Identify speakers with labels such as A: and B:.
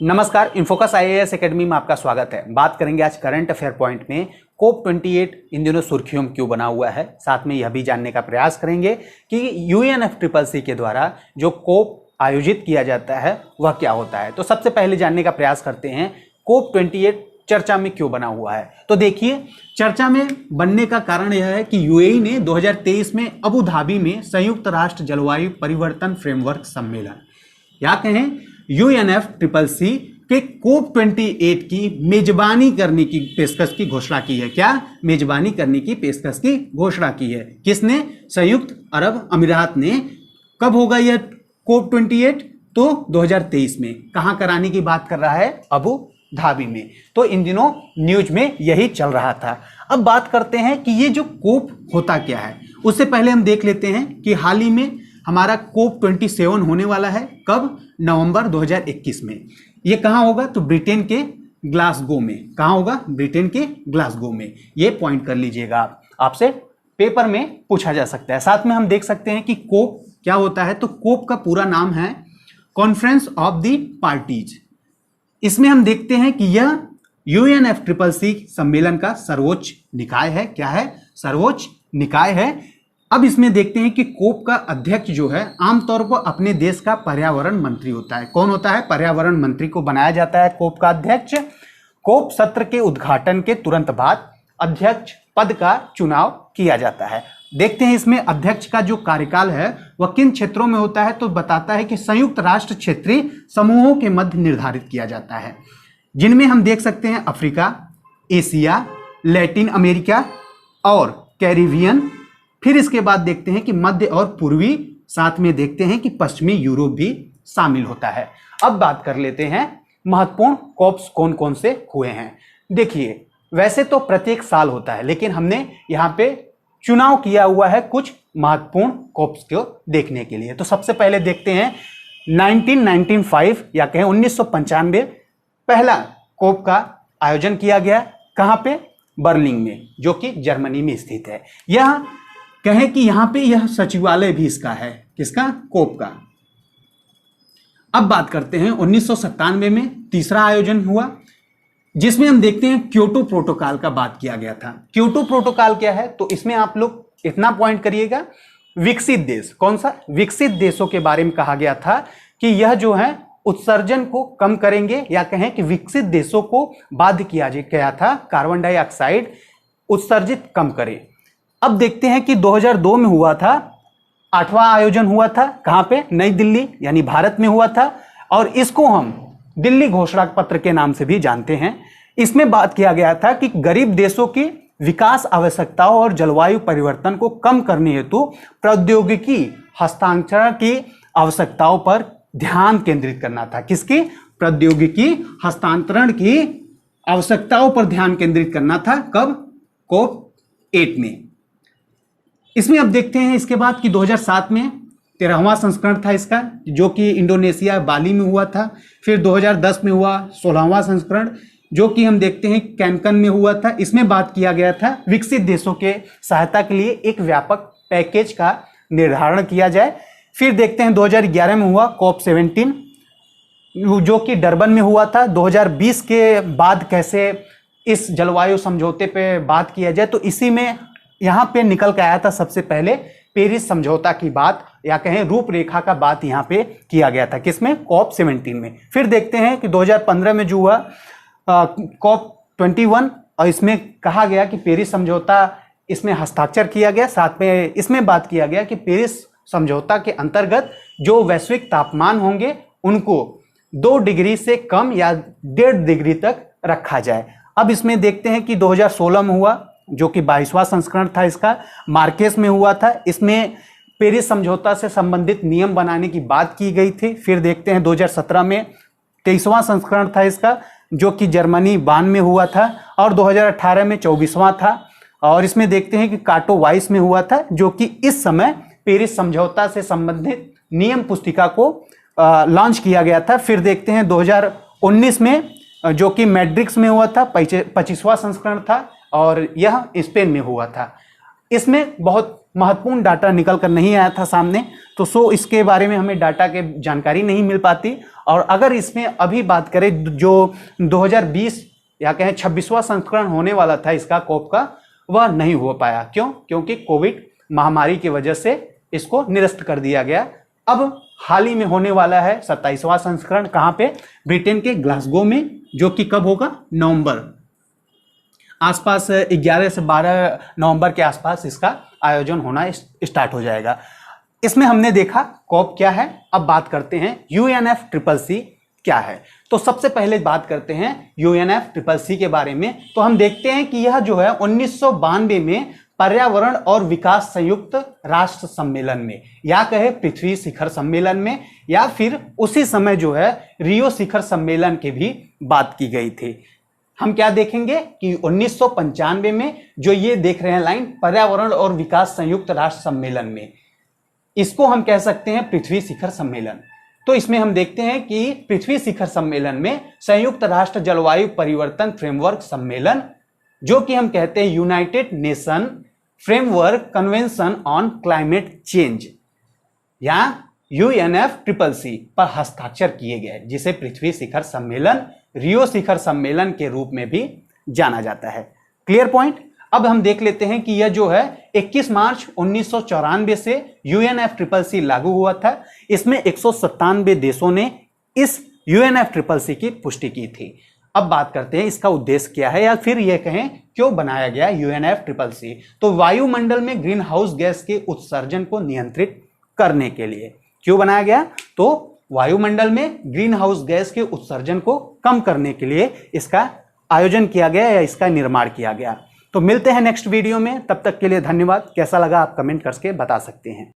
A: नमस्कार, इन्फोकस IAS academy में आपका स्वागत है। बात करेंगे आज करंट अफेयर पॉइंट में कोप 28 इन दिनों सुर्खियों में क्यों बना हुआ है। साथ में यह भी जानने का प्रयास करेंगे कि UNFCCC के द्वारा जो कोप आयोजित किया जाता है वह क्या होता है। तो सबसे पहले जानने का प्रयास करते हैं कोप 28 चर्चा में क्यों बना हुआ है। तो देखिए, चर्चा में बनने का कारण यह है कि UAE ने 2023 में अबू धाबी में संयुक्त राष्ट्र जलवायु परिवर्तन फ्रेमवर्क सम्मेलन या कहें UNFCCC के कोप 28 की मेजबानी करने की पेशकश की घोषणा की है। क्या मेजबानी करने की पेशकश की घोषणा की है? किसने? संयुक्त अरब अमीरात ने। कब होगा यह कोप 28? तो 2023 में। कहां कराने की बात कर रहा है? अबू धाबी में। तो इन दिनों न्यूज में यही चल रहा था। अब बात करते हैं कि ये जो कोप होता क्या है। उससे पहले हम देख लेते हैं कि हाल ही में हमारा कोप 27 होने वाला है। कब? नवंबर 2021 में। ये कहां होगा? तो ब्रिटेन के ग्लासगो में। कहां होगा? ब्रिटेन के ग्लासगो में। ये पॉइंट कर लीजिएगा, आपसे पेपर में पूछा जा सकता है। साथ में हम देख सकते हैं कि कोप क्या होता है। तो कोप का पूरा नाम है कॉन्फ्रेंस ऑफ द पार्टीज। इसमें हम देखते हैं कि यह UNFCCC सम्मेलन का सर्वोच्च निकाय है। क्या है? सर्वोच्च निकाय है। अब इसमें देखते हैं कि कोप का अध्यक्ष जो है आमतौर पर अपने देश का पर्यावरण मंत्री होता है। कौन होता है? पर्यावरण मंत्री को बनाया जाता है कोप का अध्यक्ष। कोप सत्र के उद्घाटन के तुरंत बाद अध्यक्ष पद का चुनाव किया जाता है। देखते हैं इसमें अध्यक्ष का जो कार्यकाल है वह किन क्षेत्रों में होता है। तो बताता है कि संयुक्त राष्ट्र क्षेत्रीय समूहों के मध्य निर्धारित किया जाता है, जिनमें हम देख सकते हैं अफ्रीका, एशिया, लैटिन अमेरिका और कैरिबियन। फिर इसके बाद देखते हैं कि मध्य और पूर्वी, साथ में देखते हैं कि पश्चिमी यूरोप भी शामिल होता है। अब बात कर लेते हैं महत्वपूर्ण कोप्स कौन कौन से हुए हैं। देखिए, वैसे तो प्रत्येक साल होता है, लेकिन हमने यहाँ पे चुनाव किया हुआ है कुछ महत्वपूर्ण कोप्स को देखने के लिए। तो सबसे पहले देखते हैं 1995 या कहें 1995 पहला कोप का आयोजन किया गया। कहाँ पे? बर्लिन में, जो कि जर्मनी में स्थित है। यह कहें कि यहां पे यह सचिवालय भी इसका है। किसका? कोप का। अब बात करते हैं 1997 में तीसरा आयोजन हुआ, जिसमें हम देखते हैं क्योटो प्रोटोकॉल का बात किया गया था। क्योटो प्रोटोकॉल क्या है? तो इसमें आप लोग इतना पॉइंट करिएगा, विकसित देश। कौन सा? विकसित देशों के बारे में कहा गया था कि यह जो है उत्सर्जन को कम करेंगे, या कहें कि विकसित देशों को बाध्य किया गया था कार्बन डाइऑक्साइड उत्सर्जित कम करें। अब देखते हैं कि 2002 में हुआ था, 8वां आयोजन हुआ था। कहां पे? नई दिल्ली, यानी भारत में हुआ था। और इसको हम दिल्ली घोषणा पत्र के नाम से भी जानते हैं। इसमें बात किया गया था कि गरीब देशों की विकास आवश्यकताओं और जलवायु परिवर्तन को कम करने हेतु प्रौद्योगिकी हस्तांतरण की आवश्यकताओं पर ध्यान केंद्रित करना था। किसकी? प्रौद्योगिकी हस्तांतरण की आवश्यकताओं पर ध्यान केंद्रित करना था। कब? कोप 8 में। इसमें अब देखते हैं इसके बाद कि 2007 में 13वां संस्करण था इसका, जो कि इंडोनेशिया बाली में हुआ था। फिर 2010 में हुआ 16वां संस्करण, जो कि हम देखते हैं कैनकन में हुआ था। इसमें बात किया गया था विकसित देशों के सहायता के लिए एक व्यापक पैकेज का निर्धारण किया जाए। फिर देखते हैं 2011 में हुआ कोप 17, जो कि डरबन में हुआ था। 2020 के बाद कैसे इस जलवायु समझौते पे बात किया जाए, तो इसी में यहाँ पे निकल के आया था सबसे पहले पेरिस समझौता की बात, या कहें रूपरेखा का बात यहाँ पे किया गया था। किसमें? कोप 17 में। फिर देखते हैं कि 2015 में जो हुआ कोप 21, और इसमें कहा गया कि पेरिस समझौता इसमें हस्ताक्षर किया गया। साथ में इसमें बात किया गया कि पेरिस समझौता के अंतर्गत जो वैश्विक तापमान होंगे उनको 2 डिग्री से कम या 1.5 डिग्री तक रखा जाए। अब इसमें देखते हैं कि 2016 में हुआ, जो कि 22वां संस्करण था इसका, मार्केस में हुआ था। इसमें पेरिस समझौता से संबंधित नियम बनाने की बात की गई थी। फिर देखते हैं 2017 में 23वां संस्करण था इसका, जो कि जर्मनी बान में हुआ था। और 2018 में 24वां था। और इसमें देखते हैं कि काटोवाइस में हुआ था, जो कि इस समय पेरिस समझौता से संबंधित नियम पुस्तिका को लॉन्च किया गया था। फिर देखते हैं 2019 में, जो कि मैड्रिक्स में हुआ था, 25वां संस्करण था, और यह स्पेन में हुआ था। इसमें बहुत महत्वपूर्ण डाटा निकल कर नहीं आया था सामने, तो सो इसके बारे में हमें डाटा के जानकारी नहीं मिल पाती। और अगर इसमें अभी बात करें जो 2020 या कहें 26वां संस्करण होने वाला था इसका कोप का, वह नहीं हो पाया। क्यों? क्योंकि कोविड महामारी की वजह से इसको निरस्त कर दिया गया। अब हाल ही में होने वाला है 27वां संस्करण, कहां पे? ब्रिटेन के ग्लासगो में, जो कि कब होगा? नवंबर आसपास, 11 से 12 नवंबर के आसपास इसका आयोजन होना स्टार्ट हो जाएगा। इसमें हमने देखा कोप क्या है। अब बात करते हैं UNFCCC क्या है। तो सबसे पहले बात करते हैं UNFCCC के बारे में। तो हम देखते हैं कि यह जो है 1992 में पर्यावरण और विकास संयुक्त राष्ट्र सम्मेलन में, या कहे पृथ्वी शिखर सम्मेलन में, या फिर उसी समय जो है रियो शिखर सम्मेलन की भी बात की गई थी। हम क्या देखेंगे कि 1995 में जो ये देख रहे हैं लाइन, पर्यावरण और विकास संयुक्त राष्ट्र सम्मेलन में, इसको हम कह सकते हैं पृथ्वी शिखर सम्मेलन। तो इसमें हम देखते हैं कि पृथ्वी शिखर सम्मेलन में संयुक्त राष्ट्र जलवायु परिवर्तन फ्रेमवर्क सम्मेलन, जो कि हम कहते हैं United nation framework convention on climate change या UNFCCC पर हस्ताक्षर किए गए, जिसे पृथ्वी शिखर सम्मेलन, रियो शिखर सम्मेलन के रूप में भी जाना जाता है। Clear point. अब हम देख लेते हैं कि यह जो है 21 मार्च 1994 से UNFCCC लागू हुआ था। इसमें 197 देशों ने इस UNFCCC की पुष्टि की थी। अब बात करते हैं इसका उद्देश्य क्या है, या फिर यह कहें क्यों बनाया गया UNFCCC। तो वायुमंडल में ग्रीन हाउस गैस के उत्सर्जन को नियंत्रित करने के लिए क्यों बनाया गया? तो वायुमंडल में ग्रीन हाउस गैस के उत्सर्जन को कम करने के लिए इसका आयोजन किया गया या इसका निर्माण किया गया। तो मिलते हैं नेक्स्ट वीडियो में, तब तक के लिए धन्यवाद। कैसा लगा आप कमेंट करके बता सकते हैं।